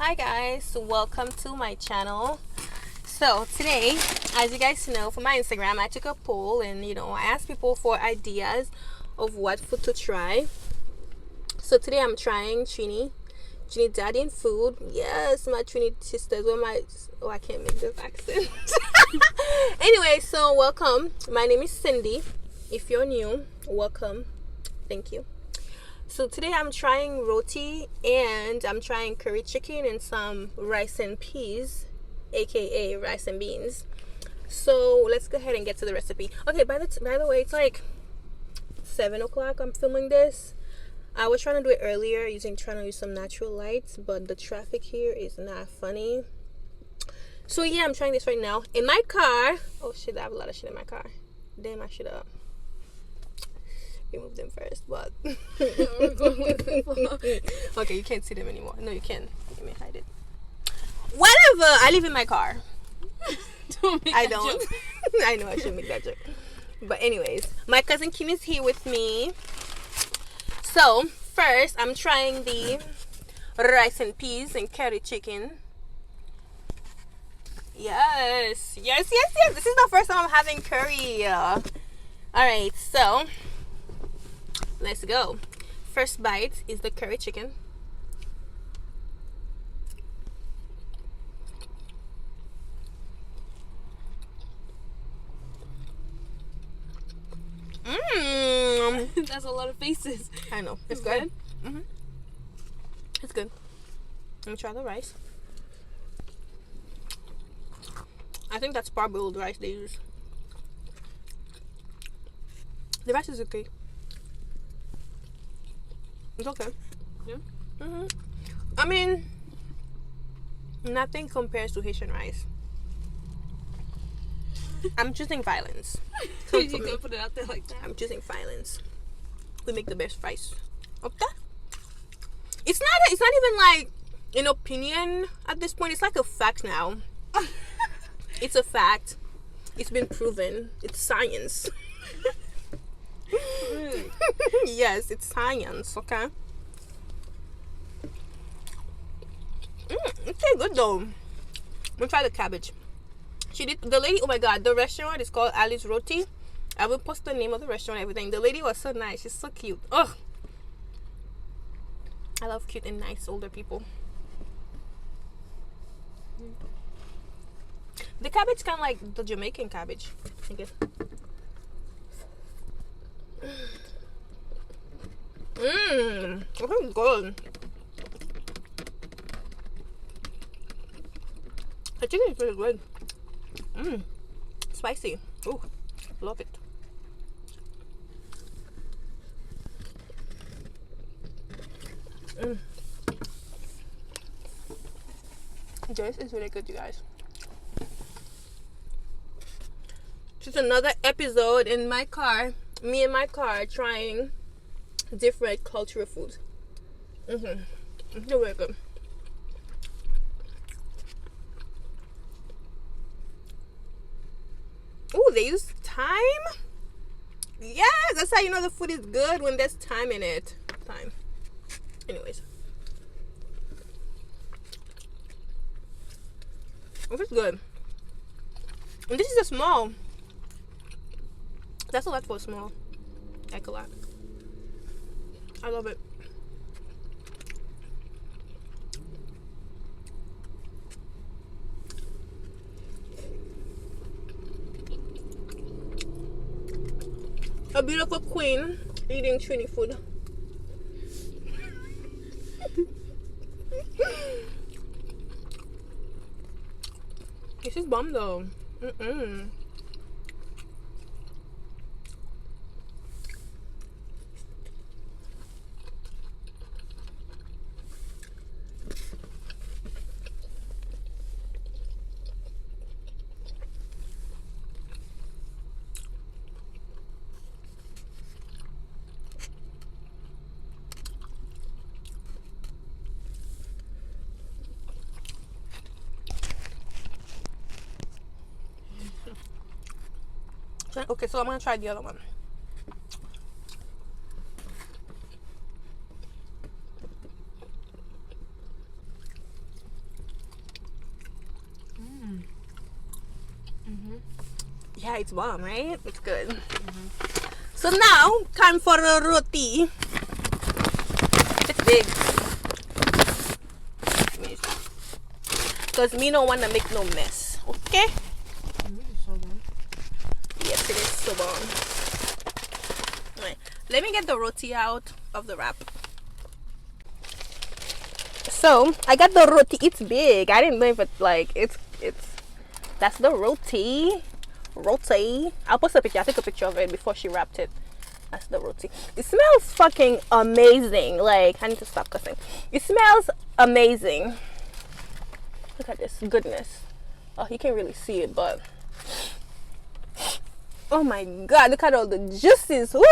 Hi guys, welcome to my channel. So today, as you guys know, for my Instagram I took a poll and I asked people for ideas of what food to try. So today I'm trying Trinidadian food. Yes, my Trinidad sisters. I can't make this accent. Anyway, so welcome. My name is Cindy. If you're new, welcome. Thank you. So today I'm trying roti and I'm trying curry chicken and some rice and peas, aka rice and beans. So let's go ahead and get to the recipe. Okay, by the way, it's like 7 o'clock. I'm filming this. I was trying to do it earlier trying to use some natural lights, but the traffic here is not funny. So yeah, I'm trying this right now in my car. Oh shit, I have a lot of shit in my car. Damn, I should have remove them first, but okay, you can't see them anymore. No, you can. Let me hide it. Whatever. I live in my car. I don't. I know I shouldn't make that joke. But anyways, my cousin Kim is here with me. So first, I'm trying the rice and peas and curry chicken. Yes. This is the first time I'm having curry. All right, so let's go. First bite is the curry chicken. That's a lot of faces. I know. It's good. Mm-hmm. It's good. Let me try the rice. I think that's parboiled rice they use. The rice is okay. It's okay. Yeah. Mm-hmm. I mean, nothing compares to Haitian rice. I'm choosing violence. You gonna put it out there like that? I'm choosing violence. We make the best rice. Okay. It's not even like an opinion at this point. It's like a fact now. It's a fact. It's been proven. It's science. Really? Yes, it's science. Okay. It's good though. We'll try the cabbage. The lady, oh my god, the restaurant is called Ali's Roti. I will post the name of the restaurant and everything. The lady was so nice. She's so cute. Ugh. I love cute and nice older people. The cabbage kind of like the Jamaican cabbage, I guess. This is good. The chicken is really good. Spicy. Ooh, love it. This is really good, you guys. Just another episode in my car. Me in my car trying different cultural foods. They're very good. Oh, they use thyme? Yes, that's how you know the food is good, when there's thyme in it. Thyme. Anyways. This is good. And this is a small. That's a lot for a small. Like a lot. I love it. A beautiful queen eating Trini food. This is bomb though. Okay, so I'm gonna try the other one. Yeah, it's bomb, right? It's good. So now, time for a roti. It's big. Because me don't want to make no mess. Okay? Yes, it is so bomb. Right. Let me get the roti out of the wrap. So I got the roti. It's big. I didn't know if it's like it's that's the roti. I'll post a picture. I'll take a picture of it before she wrapped it. That's the roti. It smells fucking amazing. Like, I need to stop cussing. It smells amazing. Look at this goodness. Oh, you can't really see it, but oh my god, look at all the juices. Woo!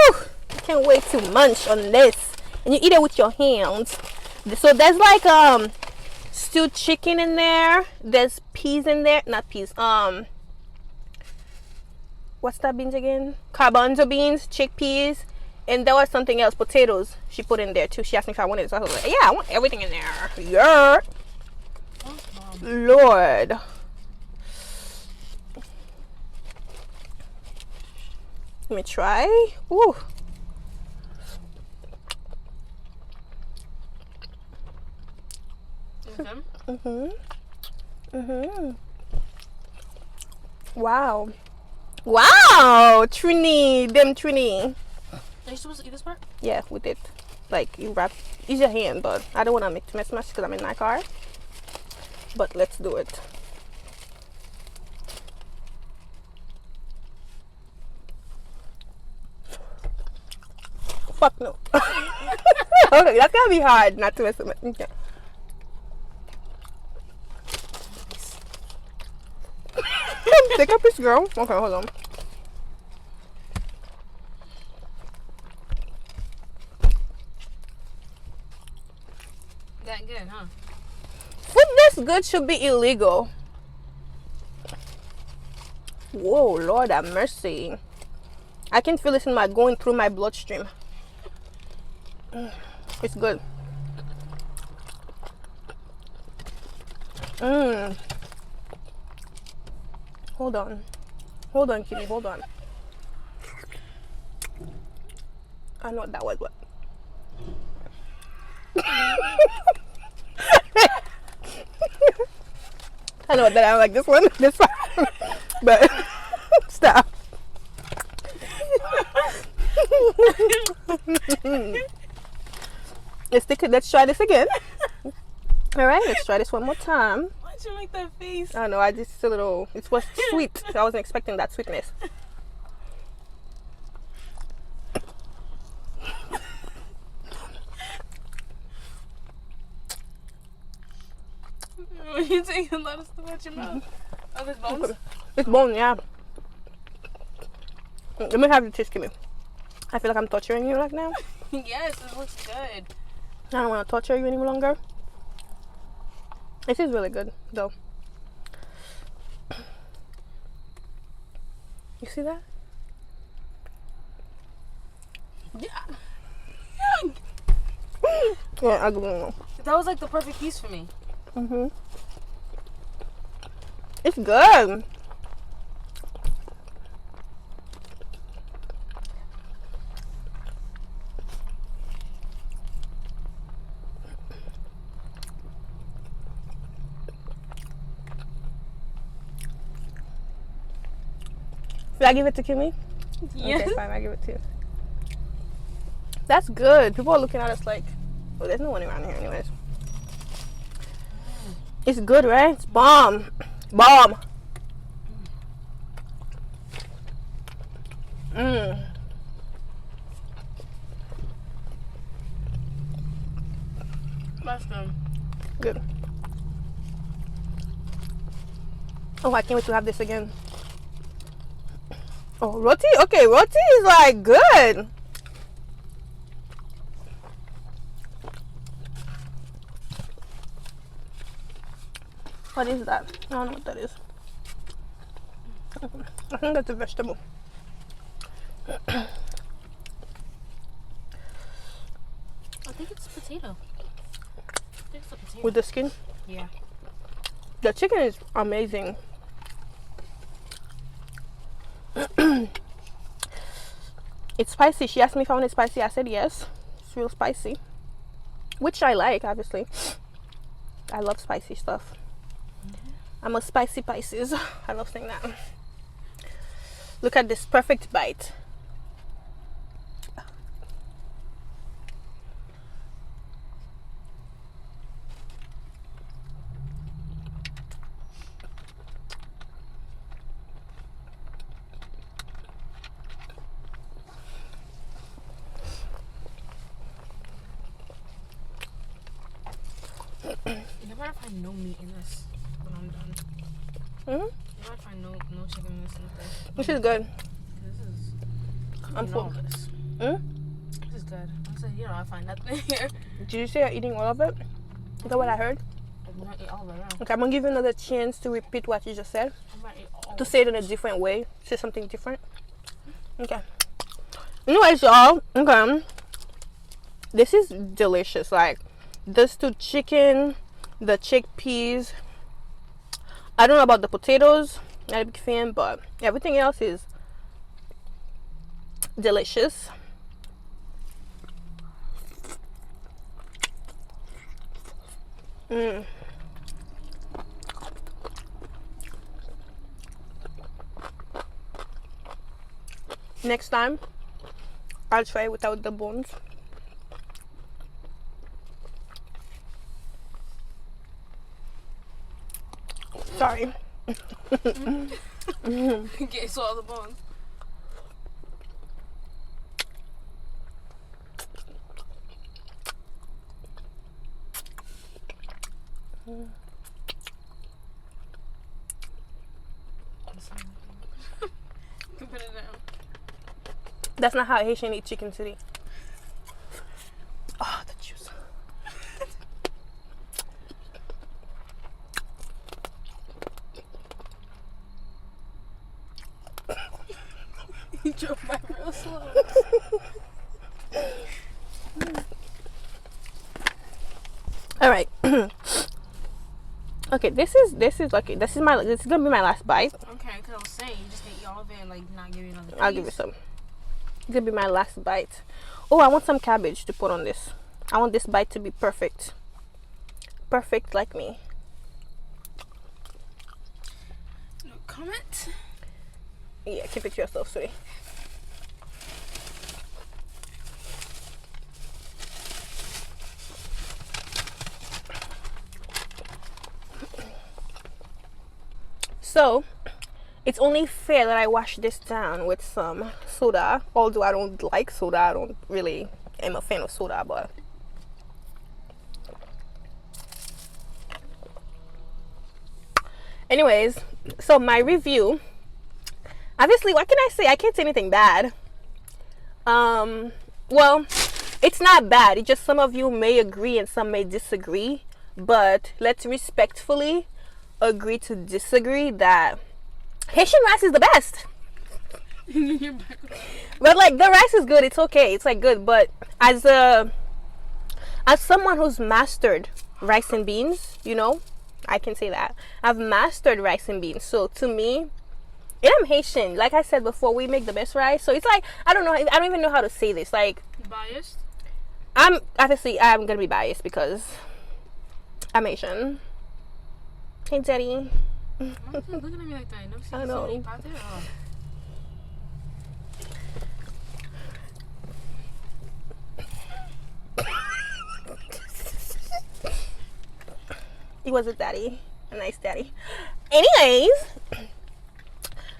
I can't wait to munch on this. And you eat it with your hands. So there's like stewed chicken in there. There's peas in there. Not peas. What's that beans again? Garbanzo beans, chickpeas, and there was something else, potatoes. She put in there too. She asked me if I wanted it, so I was like, yeah, I want everything in there. Yeah. Lord. Let me try. Ooh. Wow. Wow, Trini, them Trini. Are you supposed to eat this part? Yeah, with it. Like, you wrap, use your hand, but I don't want to make too much because I'm in my car. But let's do it. Fuck no. Okay, that's gonna be hard not to mess with me. Okay. Take a piece, girl. Okay, hold on. That good, huh? Food this good should be illegal. Whoa, Lord have mercy. I can feel this in my going through my bloodstream. It's good. Hold on. Hold on, Kitty. Hold on. I know what that was, but I know that I like this one. This one. But stop. Let's try this again. All right, let's try this one more time. Why'd you make that face? I don't know. I just a little. It was sweet. I wasn't expecting that sweetness. You taking a lot of stuff out your mouth. Oh, there's bones? It's bone, yeah. Let me have the taste, Kimmy. I feel like I'm torturing you right now. Yes, it looks good. I don't want to torture you any longer. This is really good, though. You see that? Yeah. Yeah, I don't know. That was like the perfect piece for me. It's good. Should I give it to Kimmy? Yes. Okay, fine, I give it to you. That's good. People are looking at us like, oh, there's no one around here anyways. It's good, right? It's bomb. Bomb. That's good. Good. Oh, I can't wait to have this again. Oh, roti? Okay, roti is like good. What is that? I don't know what that is. I think that's a vegetable. I think it's potato. I think it's a potato. With the skin? Yeah. The chicken is amazing. It's spicy. She asked me if I wanted spicy. I said yes. It's real spicy, which I like, obviously. I love spicy stuff. I'm a spicy Pisces. I love saying that. Look at this perfect bite. Never I find no meat in this when I'm done. Mm-hmm. Never I find no chicken in this. Which is good. This is. I'm full. This. This is good. I said, I find nothing here. Did you say you're eating all of it? Is that what I heard? I'm gonna eat all of it now. Okay, I'm gonna give you another chance to repeat what you just said. I'm gonna eat all To of say it in a different way. Say something different. Okay. Anyways, y'all. Okay. This is delicious. Like, this two chicken, the chickpeas. I don't know about the potatoes. Not a big fan, but everything else is delicious. Next time, I'll try without the bones. Sorry. Okay, so all the bones. Put it down. That's not how Haitian eat chicken city. Oh, the juice. You drove by real slow. All right. Okay, this is okay. This is gonna be my last bite. Okay, because I was saying you just didn't eat all of it and not give you another piece. I'll give you some. It's gonna be my last bite. Oh, I want some cabbage to put on this. I want this bite to be perfect. Perfect like me. No comment? Yeah, keep it to yourself, sweetie. So, it's only fair that I wash this down with some soda. Although I don't like soda, I don't really am a fan of soda, but anyways, so my review. Obviously, what can I say? I can't say anything bad. Well, it's not bad. It's just some of you may agree and some may disagree. But let's respectfully agree to disagree that Haitian rice is the best. But like, the rice is good. It's okay. It's like good. But as someone who's mastered rice and beans, I can say that I've mastered rice and beans. So to me, and I'm Haitian. Like I said before, we make the best rice. So it's like, I don't know. I don't even know how to say this. Like, biased? I'm gonna be biased because I'm Asian. Hey, Daddy. Why are you looking at me like that? You never seen I know. something out there? He was a daddy, a nice daddy. Anyways,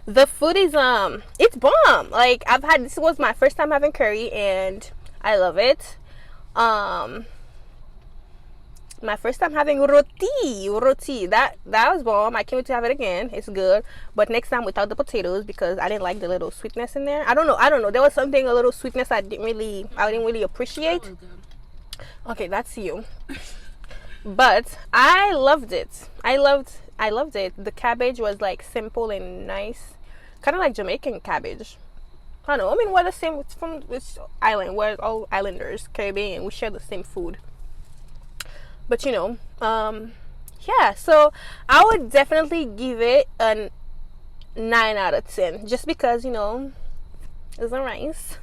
the food is it's bomb. Like, this was my first time having curry and I love it. My first time having roti. That was bomb. I can't wait to have it again. It's good, but next time without the potatoes because I didn't like the little sweetness in there. I don't know. There was something, a little sweetness I didn't really appreciate. That was good. Okay, that's you. But I loved it. I loved it. The cabbage was like simple and nice, kind of like Jamaican cabbage. I don't know. I mean, we're the same. It's from this island. We're all islanders, Caribbean. We share the same food. But yeah. So I would definitely give it an 9 out of 10, just because, you know, it was the rice.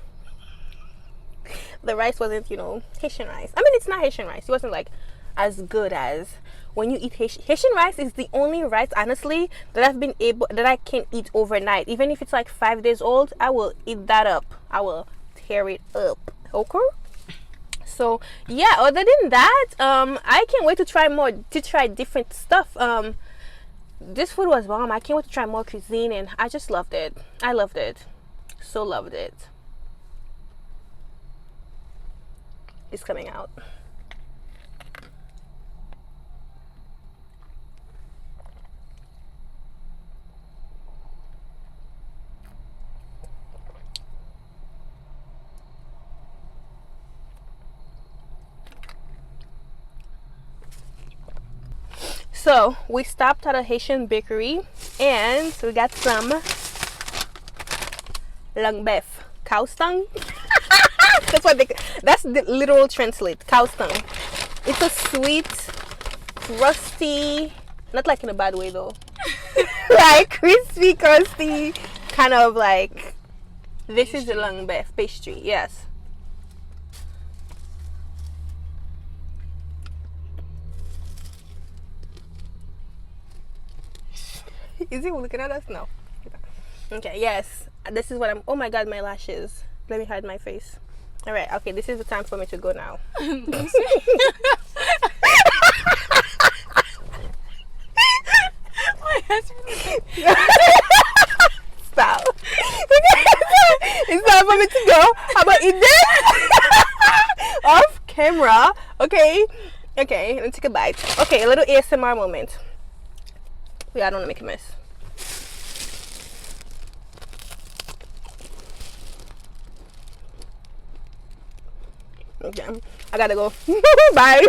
The rice wasn't, you know, Haitian rice. I mean, it's not Haitian rice. It wasn't like as good as when you eat Haitian rice. Is the only rice, honestly, that I can eat overnight. Even if it's like 5 days old, I will eat that up. I will tear it up. Okay. So yeah, other than that, I can't wait to try different stuff. This food was bomb. I can't wait to try more cuisine, and I just loved it. I loved it. So loved it. It's coming out. So we stopped at a Haitian bakery and we got some lang beef, cow's tongue. That's the literal translate, cow's tongue. It's a sweet, crusty, not like in a bad way though, like crispy, crusty, kind of like, this is the lang beef pastry, yes. Is he looking at us? No. Okay, yes. This is what I'm... Oh my god, my lashes. Let me hide my face. Alright, okay, this is the time for me to go now. Stop. It's time for me to go. How about eat this? Off camera. Okay. Okay, let's take a bite. Okay, a little ASMR moment. Yeah, I don't want to make a mess. Okay, I gotta go. Bye.